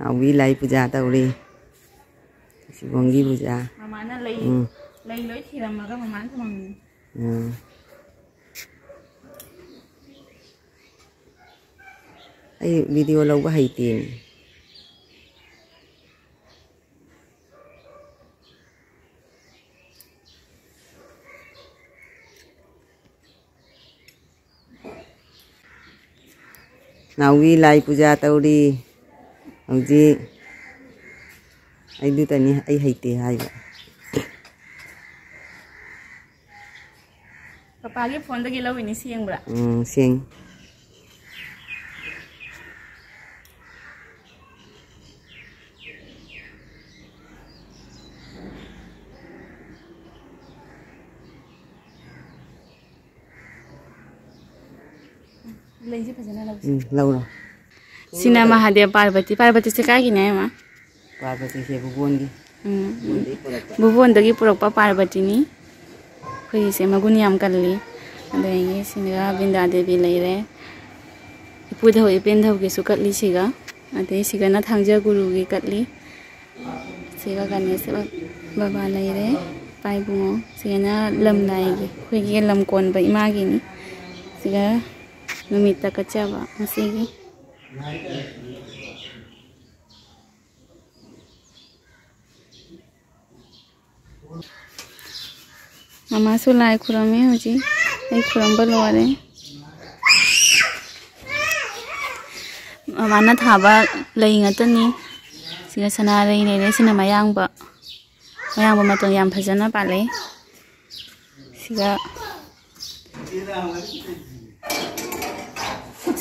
नावी लाई पूजा तौरी शिवंगी पूजा ममाना लई लोई थिरमगा ममान थमम आई वीडियो लौबा हैतेन नावी लाई पूजा तौरी हौजी आई दुतनी आई हैते हाइबा पापा के फोन दगी लौइनी सियंब्रा सेंग लौरो सिना महादेव पार्वती से काय गिने मा पार्वती से बुबोनगी बुबोनदगी पुरकपा पार्वती नि खई से मगुन याम कल्ली अदगी सिना बिंदा देवी लेरे इपुधौ इपेंधौ के सुकटली सिगा अदे सिगना थांजा गुरु की कटली सिगा गणेश बाबा लेरे पाइबुंगो सिगना लमनाई की खई के लमकोन बा इमा गिनी सिगा नुमिता कच्चाबा मसीगी ममा सुलाई खुरमे होजी आई खुरम बलवारे ममाना थाबा लई ngतनी सिगा सना रई ने सिना मयांगबा मतों याम फजना पाले सिगा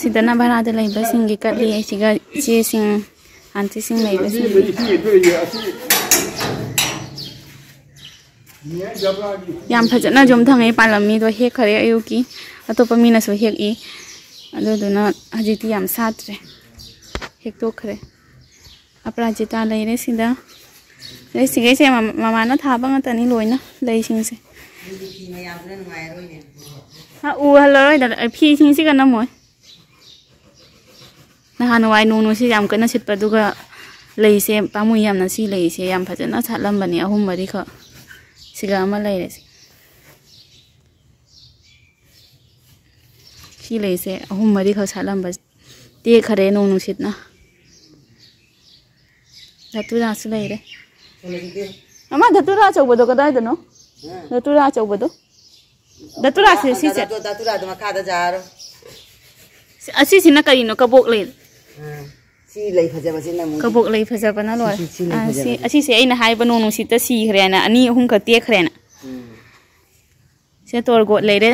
सिदना भराद लैबा सिंगी कटली सिगा चे सिंग आंटी सिंग लैबा याम फजना जोम थंगे पालमी दो हेक खरे अयुकी अतोपा मीनासो हेक ई अदुदुना हजिति याम सात्रे हेक तो खरे अपराजिता लैरे सिदा लै सिगे से ममाना थाबा ngतनी लोइना लै सिंगसे हा उ हलरोय दा फी सिंग सिगा नमोय नहानवाई नोनु से याम कना सिटपा दुगा लैसे पामु यामना सी लैसे याम फजना छालमबनी अहुम मरी ख सिगा अमा लैरे सी लैसे अहुम मरी ख छालमब ते खरे नोनु सिटना धतुरा सु लैरे अमा धतुरा चौबदो कदाइदनो धतुरा चौबदो धतुरा से सी धतुरा द मखादा जारो असी सिना करिनो कबोक ले सी लई फजबा सिना मु कबोक लई फजबा ना लोय असी से अइना हाइबा नोनु सिता सी खरेना अनि अहुम ख ते खरेना से तोरगो लेरे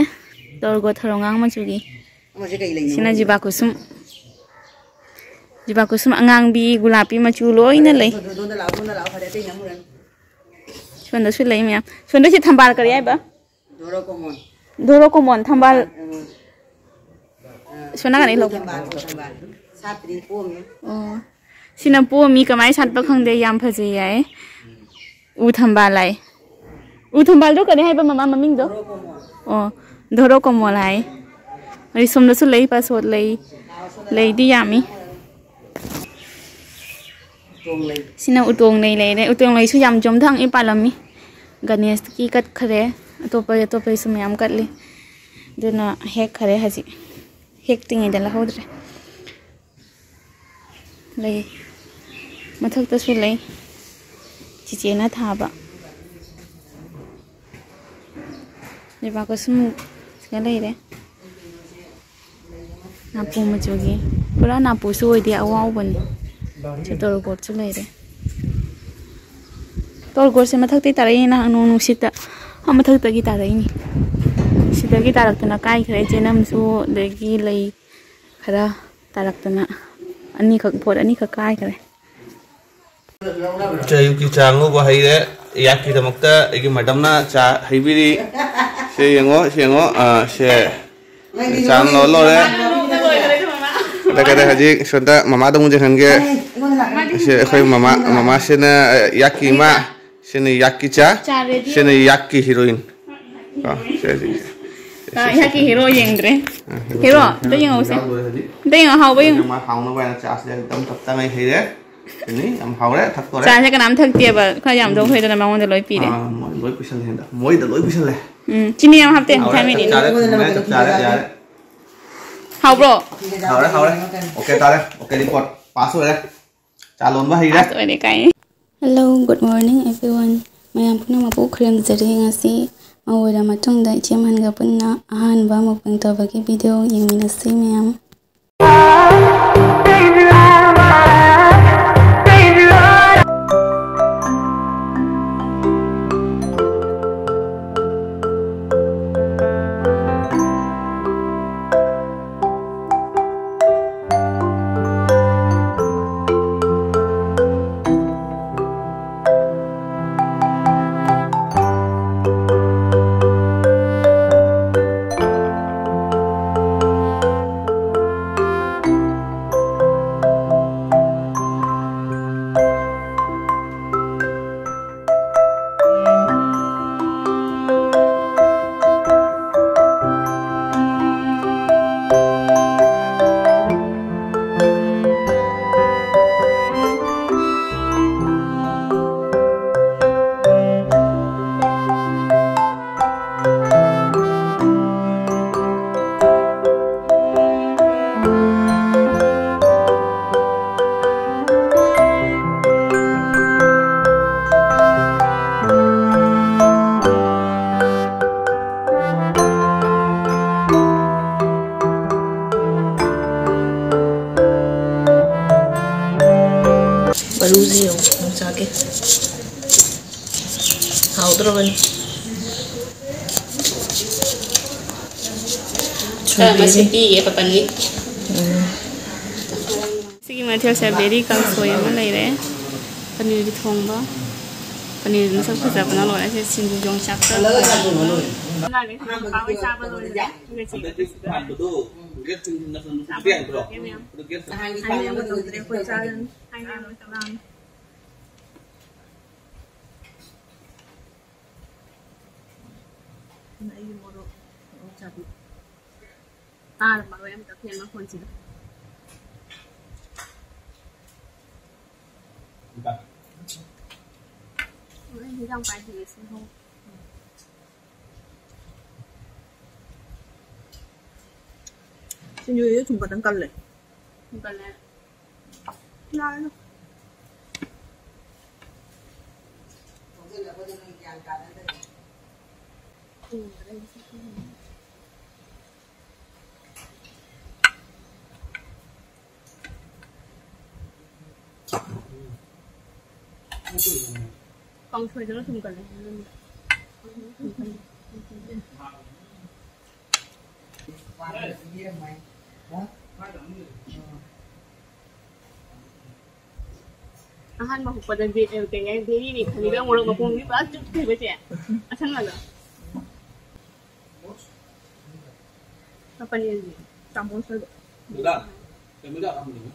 तोरगो थरोंगांग मचुगी मसे कई लई सिना जिबा कुसुम अंगांग बी गुलाबी मचु लोइना लई दोन लाव खरे ते नमुरन सोंदा सु लई म्या सोंदा से थंबाल करी आइबा दोरो कोमोन थंबाल सोना गनी लो सात्री पोम सिना पोमी कमाई सातपा खंगदे याम फजे याय उ थंबाल लाई उ थंबाल दो कने हाइबा ममा ममिंग दो दोरो कोमोल हाय अरि सोमदा सु लई पासोत लई दी यामी सिना उतोंग नै लेरे उतोंग लई सु याम जोम थंग इ पालमी गणेश की कट खरे अतोपे सु मयाम कटली दुना हेक खरे हजी हेक तिंगे दला होद्रे लई मथक सु लई चिचेना थाबा जेबा को सुम सिगा लईरे नापू मचुगी पूरा नापू सु ओइदे अवाव बनी चतोर गोट सु लईरे तोर गोट से मथक ते तारई ना नु सिता हम मथक तगी तारई नि सिदगी तारक्तना काय खरे जेनम सु देगी लई खरा तारक्तना अनि खक फोर अनि खक काय खरे चायु की चांगो बहाइरे याकी दमकता एगी मैडमना चा हाइबिरी से यंगो से चांग लो रे दाका हजी सोंदा मामा दमु जे खनगे से खै मामा से न याकी मा से न याकी चा से न याकी हीरोइन से याकी हीरो येंद्रे हीरो दयंगो से दयंगो हाव बयंग मा हाव न बाय चा से एकदम तत्ता नै हेरे Ini am hau đấy, thật rồi đấy. Cha sẽ cái nắm thật tiệp à, khai giảm dấu hơi cho nó mong để lối pì đấy. Mỗi lối pì xanh hiện mỗi đợt lối pì xanh này. Chỉ mình em học tiền thay mình đi. Chả đấy. Hậu bro. Hau đấy. Ok ta đây. Ok đi quật. Pass rồi đây. Chả lốn vào hi đấy. Rồi để cái. Hello, good morning everyone. Mayam puna mapu khriam zari ngasi. Mawira matong da ichim hanga punna ahan ba mukbang tawagi video yengminasi mayam. Baru zio, não sabe? A outra vez. Masih di apa pani? Segi material saya beri kang soya mana ini? Paneer di thong ba? Paneer itu सब कुछ अपना लोग ऐसे सिंधु जोंग शाक्टर. Baru em tập hiện nó còn chỉ. Em thấy trong bài thì xin không. Xin như chúng ta đang cân lên. Không cần là. Lại luôn. Con thuê cho nó không cần Han mà pada video kayaknya ini kali dia ngurung ngapung ni pas cukup baca ya. Asal nggak apa ni? Campur saja. Mudah. Mudah kamu ni.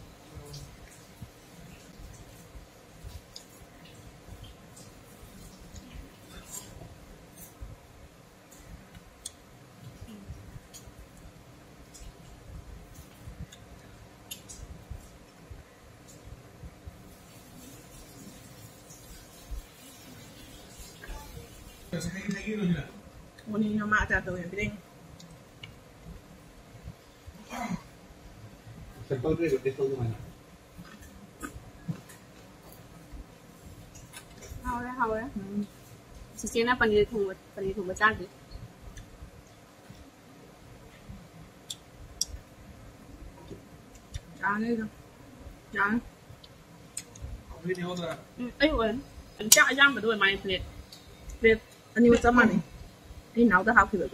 Ini nama aja tuh yang penting. Sektor tu itu tu mana? Hao đấy. Chỉ xem là paneer thùng một trang đi. Chán đi rồi. Chán. Ấy ơi, anh chắc anh mà đuổi mày plate. Plate. Anh như sao mà này? Đi nấu tới học thì được.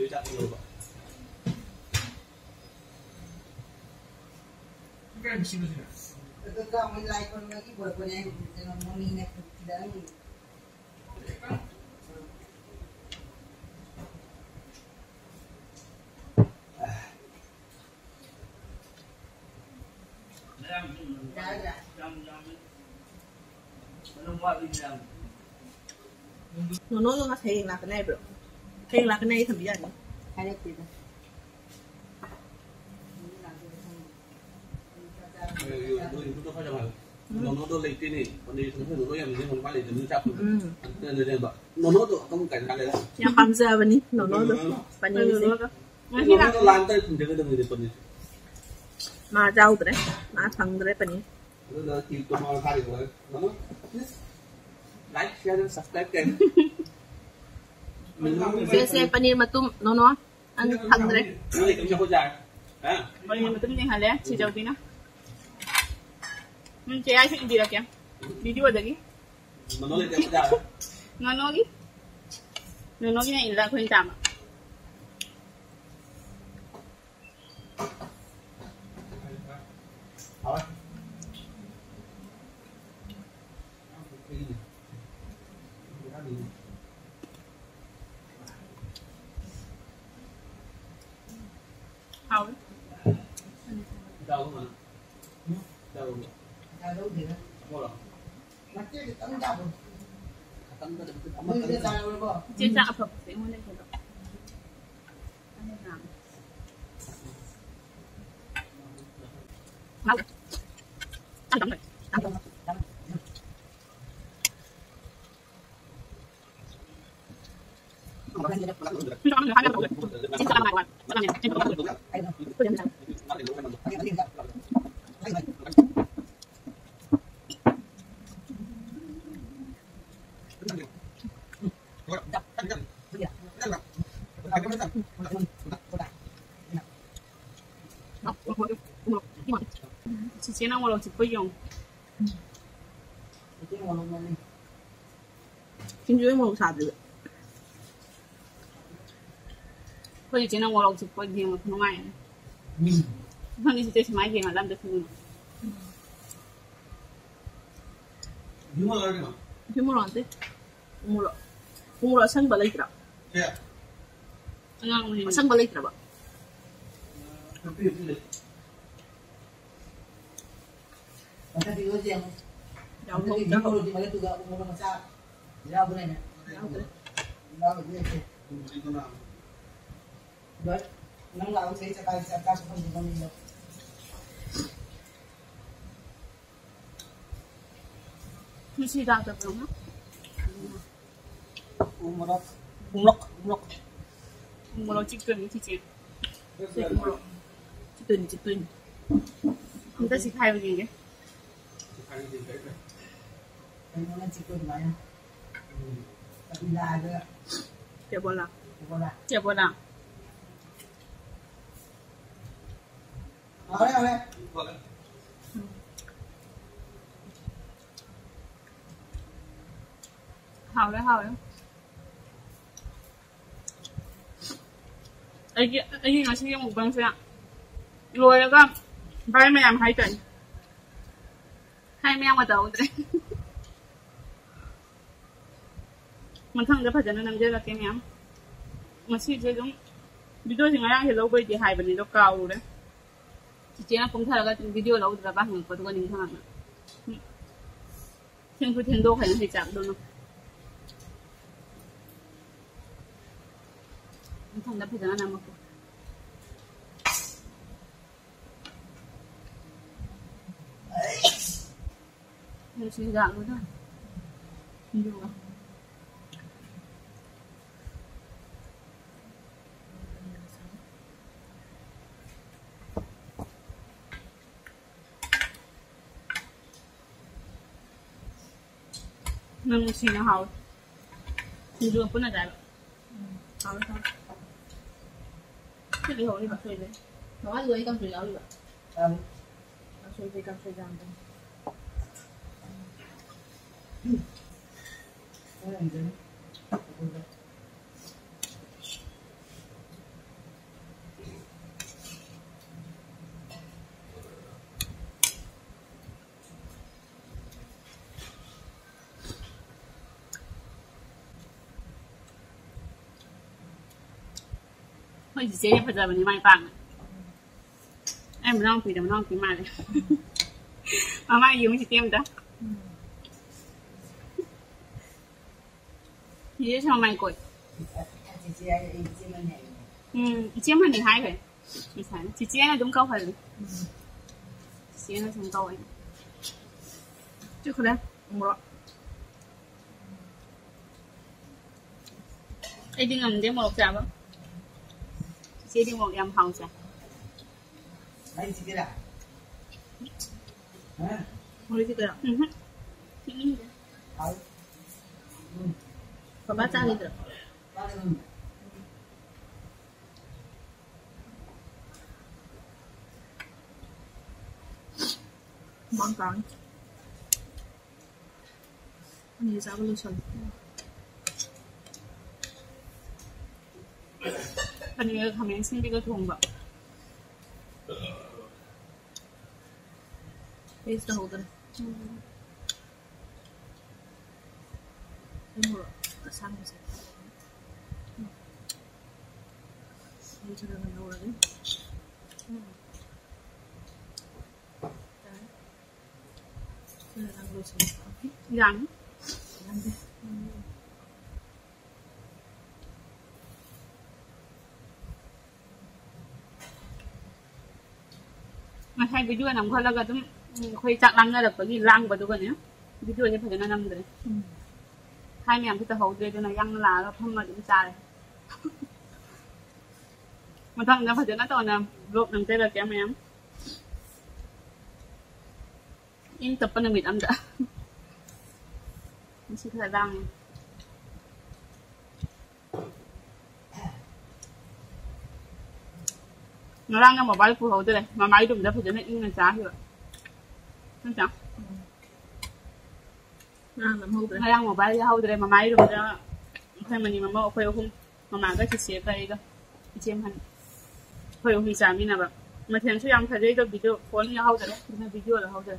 Nó nói cho nó thiền là cái này bro. Thiền là cái này thầm gì vậy? Hai đứa tiền. nó đôi lịch này còn đi chúng tôi em không phải để chúng ta nên bảo nó không cảnh này đấy yang hamza bani no bani nó lan tới cùng cái đường này tuần mà rau đấy mà thằng đấy bani nó chỉ có màu thay rồi nó like share subscribe kênh Biasa paneer matum no ăn thằng đấy nó thì cũng cho cô dài à paneer matum yang halnya si jauh bina chị ai thích đi đâu kìa đi đâu lagi nó lên cho cô dài Nono cái này là khuyên tạm hào đâu mà đâu thì nó mua rồi chia sẻ phẩm sẽ muốn lên cái đó chị nào mà chị phải dùng chính dưới màu sạt rồi bây giờ chị nào mà chị phải dùng mà không ai không đi chị máy gì mà làm được không humorante humor sang balik ra sang balik ra ba Jauh di mana juga umur masa jauh boleh ni. Jauh boleh. Baik, nang lawan saya cakap seperti ini. Sushi dah ada belum? Umur chicken ni cik. Chicken. Kita sih khai begini ke? Yang mana cikgu di mana? Tapi dah ada. Tiap bola. Bola. Tiap bola. Oleh. Hào đấy. Ấy nói chuyện một bằng xe. Rồi là con. Ba mẹ làm 2 tuần. 2 mẹ mà đầu đấy. Mình không có phải cho nên làm chơi là cái mẹ. Mà chỉ chơi giống video thì ngay thì lâu bây giờ 2 bên này nó cao rồi đấy. Chỉ là cũng thấy là cái video lâu rồi bác mình có cái gì không ạ? Thiên đô phải là chạm đâu nó. Không đã phải cho nên làm một mình suy dạng luôn thôi. Không được à? Mình suy nó hậu. Không được cũng là đẹp. Hậu thôi. Cái gì hậu đi bác suy đấy. Nói rồi con suy áo đi bạn. Suy thì con suy rằng Thôi chị chế bây giờ mình đi mai vàng. Em non thì đừng non thì mai đấy. Mà mai gì cũng chị tiêm đó. Chị cho mày cội. Chị mà đi 2 rồi. Chị chế là đúng câu phải. Chị chế là đúng câu ấy. Chứ không đấy. Một. Ai đi ngầm đến một chả bác. Chị đi một em hồng chả. Đấy chị kia đã. Hả? Một đi cái nào? Chị nghĩ thế. Còn bát ra đi được. Món còn. Ini sao belum son. Kanina kami hindi ko tumba. Taste the whole thing. Ini murah. Kesan sih. Ini juga nggak lagi. Ini yang belum son. Yang. Mà hai video nằm khoai là cái khoai chặt lăng ra được cái gì lăng vào cái nhá video như phải nó nằm rồi hai mẹ kita hậu đây nó yang là không mà đúng sai mà thằng nó phải nó toàn là lột nằm đây là kém em in tập bên miền Nam đã chỉ thời gian nó đang ở một bãi phù hợp đây này mà máy đụng ra phải cho nên in là giá rồi không chẳng làm hậu nó đang một bãi hậu đây mà máy đụng ra khi mà nhìn mà mơ khơi không mà cái chỉ đây cơ chim hành khơi không sao như nào vậy mà thường xuyên em thấy đây cái video phone như hậu đấy cái video là hậu đấy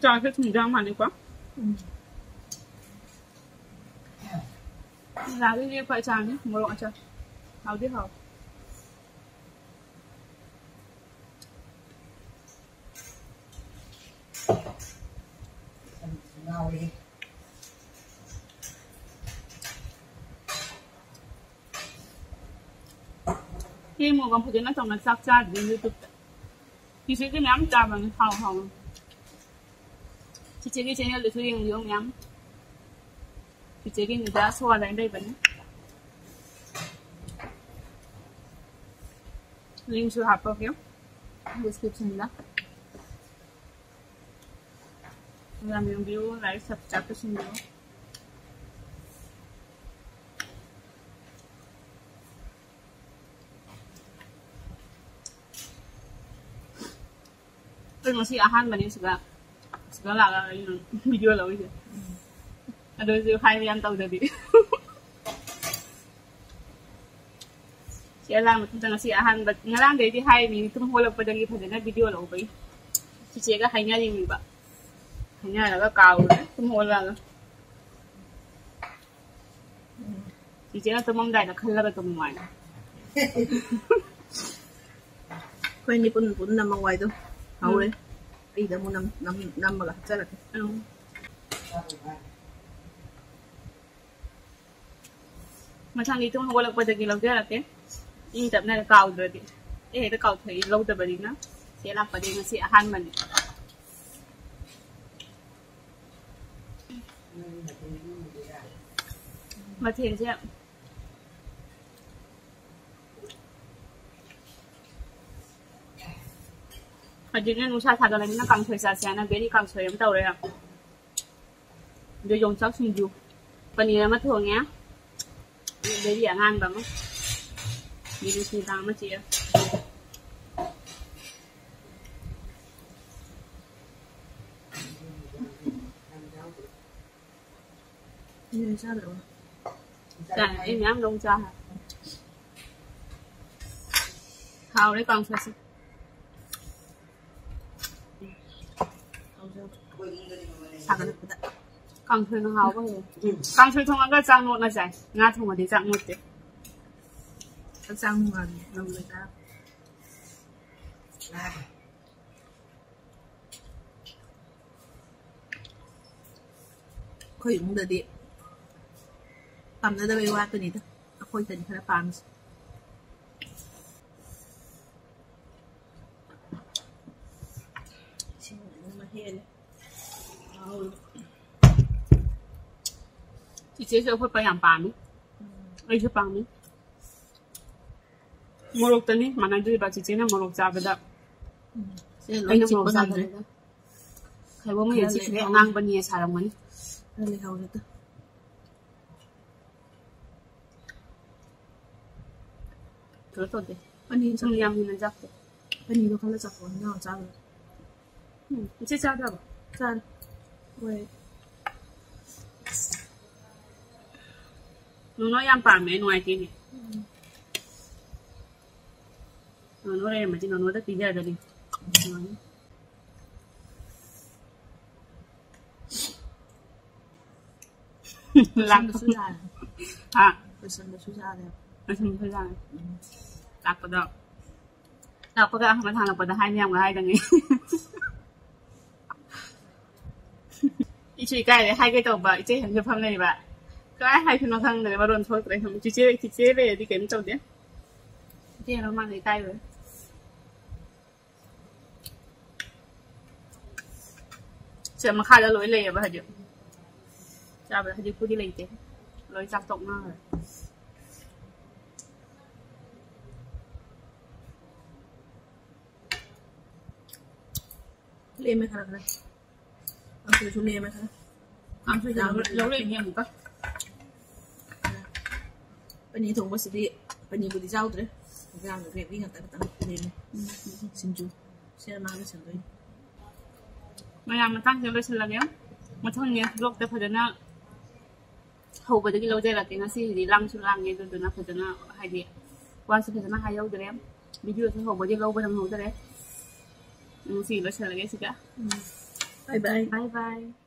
cho cái thùng rau mà đi quá là cái gì phải chàng nhé một loại cho hào tiếp hào Nào đi. khi một con phụ nữ nó trồng là sắc cha đi YouTube thì sẽ cái nhóm cha bằng hào hào chị cái channel được riêng nhiều nhóm chị cái người ta xóa lại đây vẫn link sẽ hấp vào description đó làm những video like subscribe cho xin video tôi masih ahan bani segala yung video lang ito. Ano yung kaya yan tao dati. Siya lang matutang nasiyahan but nga lang dati hay ni tumuhulag pa dali pa din na video lang okay. Si Chega hay nga yung iba. Hay nga lang ka tumuhulag. Si Chega tumang dai na khalaga tumang. Kau ini pun nama wai tu. Hậu đấy. Đi đã mua năm mà là chắc là mà thằng đi tung không có lực bây giờ là cái in tập này là cầu rồi thì cái nó cầu thấy lâu rồi bởi nó sẽ làm phải đi nó sẽ han mình mà thiền chứ ở dưới này nusa thà cái nó càng thuê xa xa nó bé đi càng thuê em tàu đấy à rồi dùng sáu sinh du phần này mất thường nhá bé đi ngang bằng á đi đi xin tăng mất chị á như sao được dạ em nhắm đông cha hả hào đấy càng thuê xa thằng nó càng thuê nó hào bao nhiêu càng thuê thông ăn trang nốt là chạy ngã thông ở đi trang nốt đấy Các sang mà làm người ta khơi cũng được đi tầm nó đã bay qua cái này đó khơi tình khá là phàm chị chế cho phơi làm bàn ấy ai cho bàn ấy mua lộc tani mà nói đi bà chị chế là mua lộc giá bây giờ anh nó mua giá đấy khai bông gì chị ngang bên nhà xài lòng mình lấy hầu được thử thôi đi anh nhìn xong làm thì nó chắc anh nhìn nó không là chắc còn nhau chắc rồi chị chắc đâu chắc vậy nó nói làm bàn mấy ngoài kia này nó nói đây mà chị nó nói tất tí giờ rồi đi làm suy ra hả sân suy ra đấy nó không suy ra đặt vào đó đặt vào cái mà thằng là vào đó 2 năm là 2 đằng ấy chị cái này 2 cái đầu bà chị hình như phong này bà cái 2 nó thằng này mà đồn thôi đấy không chị về đi kiếm trâu đấy chị nó mang cái tay rồi sẽ mà khai ra lối lề bà hả chứ chào bà hả chứ cô đi lấy thế lối chặt tổng nó rồi lên mấy khăn này ăn chơi chú lên mấy khăn ăn chơi lâu lên nhiều một cái bên này thùng bớt đi bên này bớt đi rau đấy làm được việc đi ngặt tại lên xin chú xe mang cái sườn đấy mà làm mà tăng cho lên là nhá mà thôi nhá lúc tới phải nó hầu bây giờ cái lâu đây là cái nó xí gì lăng xuống lăng nghe từ nó phải nó hay gì quan sự phải nó hay đâu được em bây giờ thì hầu bây giờ lâu bây giờ hầu tới đấy xí nó sẽ là cái gì cả bye bye bye bye